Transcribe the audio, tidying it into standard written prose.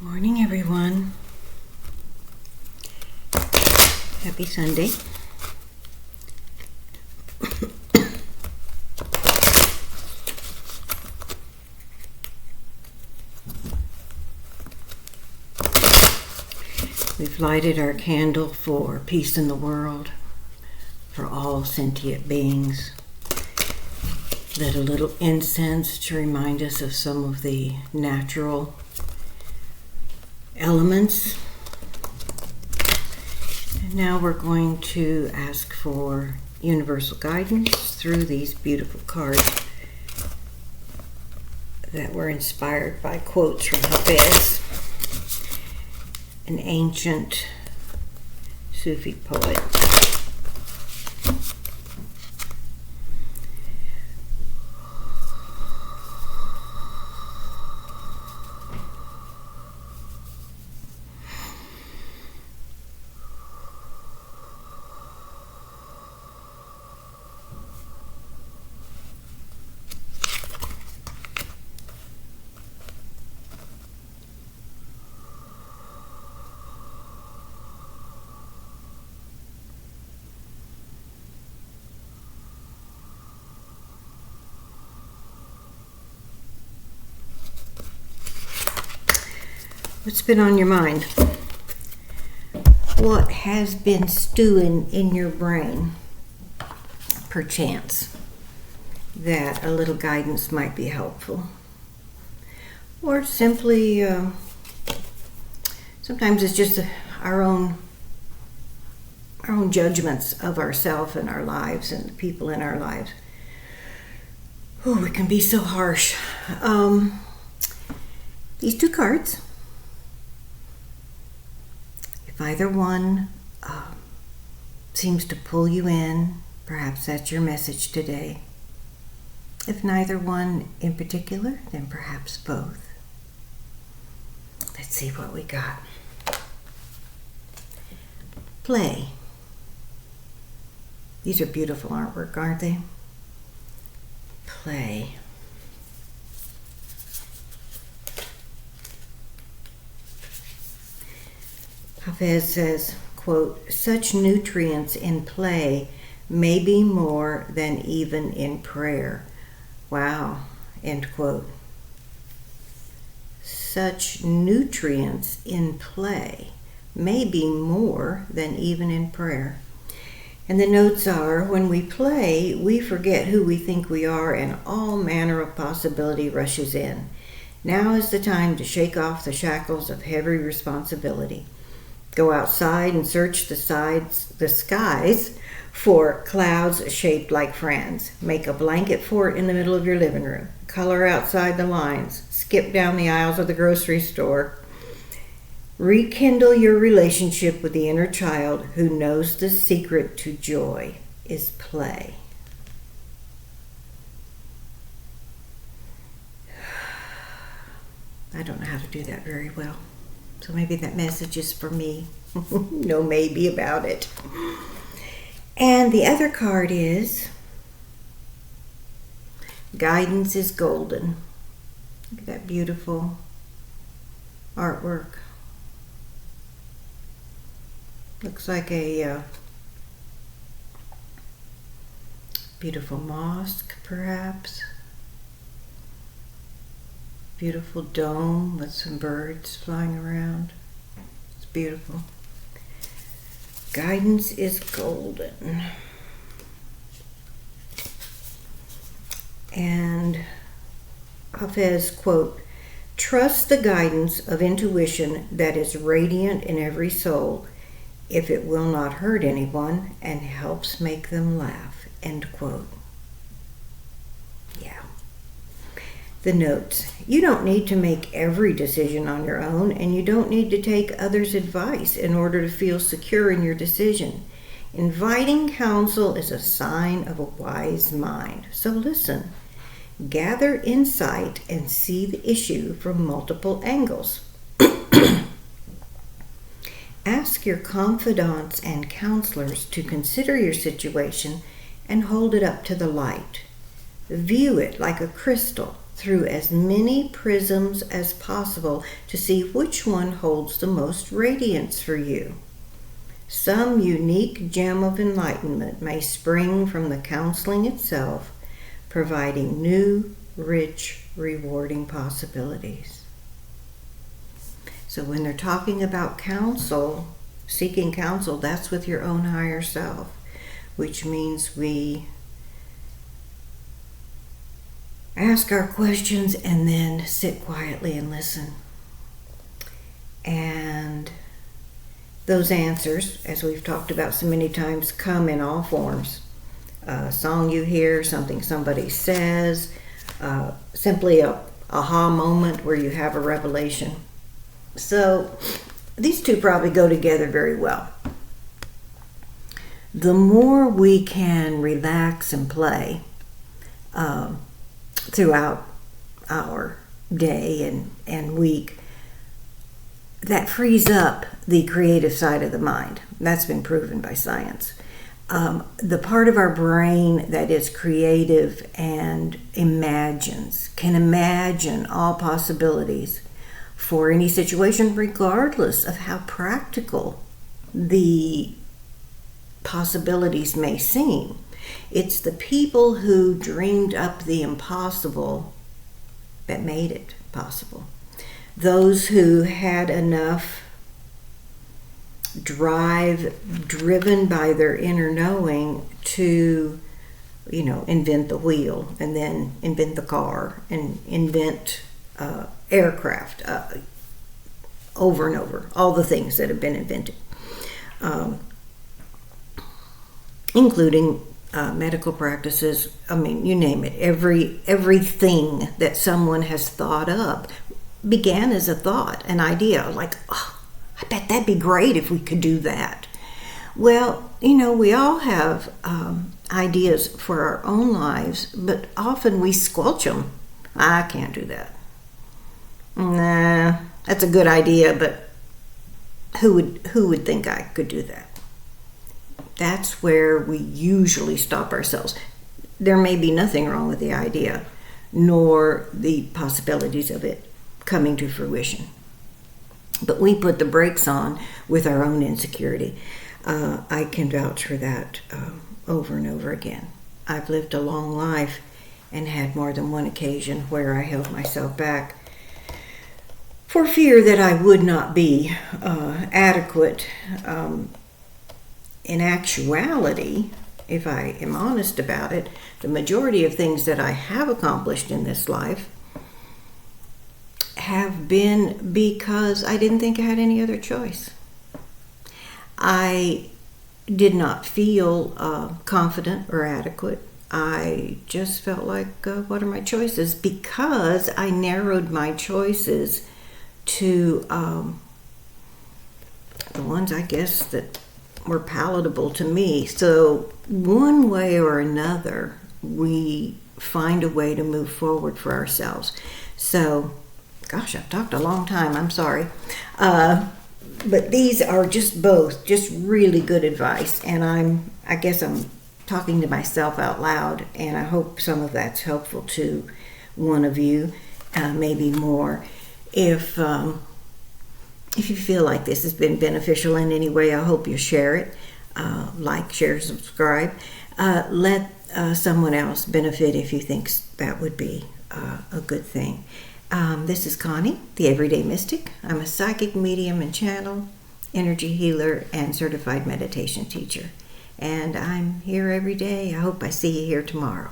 Morning, everyone. Happy Sunday. We've lighted our candle for peace in the world, for all sentient beings. Lit a little incense to remind us of some of the natural elements. And now we're going to ask for universal guidance through these beautiful cards that were inspired by quotes from Hafez, an ancient Sufi poet. What's been on your mind? What has been stewing in your brain, perchance, that a little guidance might be helpful? Or simply, sometimes it's just our own judgments of ourselves and our lives and the people in our lives. Oh, it can be so harsh. These two cards, if either one seems to pull you in, perhaps that's your message today. If neither one in particular, then perhaps both. Let's see what we got. Play. These are beautiful artwork, aren't they? Play. Hafez says, quote, "Such nutrients in play may be more than even in prayer." Wow, end quote. Such nutrients in play may be more than even in prayer. And the notes are, when we play, we forget who we think we are and all manner of possibility rushes in. Now is the time to shake off the shackles of heavy responsibility. Go outside and search the skies for clouds shaped like friends. Make a blanket fort in the middle of your living room. Color outside the lines. Skip down the aisles of the grocery store. Rekindle your relationship with the inner child who knows the secret to joy is play. I don't know how to do that very well. So maybe that message is for me. No maybe about it. And the other card is guidance is golden. Look at that beautiful artwork. Looks like a beautiful mosque, perhaps. Beautiful dome with some birds flying around. It's beautiful. Guidance is golden. And Hafez, quote, "Trust the guidance of intuition that is radiant in every soul if it will not hurt anyone and helps make them laugh," end quote. Yeah. The notes. You don't need to make every decision on your own, and you don't need to take others' advice in order to feel secure in your decision. Inviting counsel is a sign of a wise mind. So listen. Gather insight and see the issue from multiple angles. Ask your confidants and counselors to consider your situation and hold it up to the light. View it like a crystal through as many prisms as possible to see which one holds the most radiance for you. Some unique gem of enlightenment may spring from the counseling itself, providing new, rich, rewarding possibilities. So when they're talking about counsel, seeking counsel, that's with your own higher self, which means we ask our questions and then sit quietly and listen. And those answers, as we've talked about so many times, come in all forms. A song you hear, something somebody says, simply a aha moment where you have a revelation. So these two probably go together very well. The more we can relax and play throughout our day and week, that frees up the creative side of the mind. That's been proven by science. The part of our brain that is creative and can imagine all possibilities for any situation, regardless of how practical the possibilities may seem. It's the people who dreamed up the impossible that made it possible. Those who had enough drive, driven by their inner knowing, to, invent the wheel, and then invent the car, and invent aircraft, over and over, all the things that have been invented, including medical practices. I mean, you name it. Everything that someone has thought up began as a thought, an idea, like, oh, I bet that'd be great if we could do that. Well, we all have ideas for our own lives, but often we squelch them. I can't do that. Nah, that's a good idea, but who would think I could do that? That's where we usually stop ourselves. There may be nothing wrong with the idea, nor the possibilities of it coming to fruition. But we put the brakes on with our own insecurity. I can vouch for that over and over again. I've lived a long life and had more than one occasion where I held myself back for fear that I would not be adequate. In actuality, if I am honest about it, the majority of things that I have accomplished in this life have been because I didn't think I had any other choice. I did not feel confident or adequate. I just felt like, what are my choices? Because I narrowed my choices to the ones, I guess, that were palatable to me. So one way or another, we find a way to move forward for ourselves. So, gosh, I've talked a long time. I'm sorry. But these are just really good advice. And I guess I'm talking to myself out loud, and I hope some of that's helpful to one of you, maybe more. If you feel like this has been beneficial in any way, I hope you share it. Like, share, subscribe. Let someone else benefit if you think that would be a good thing. This is Connie, the Everyday Mystic. I'm a psychic medium and channel, energy healer, and certified meditation teacher. And I'm here every day. I hope I see you here tomorrow.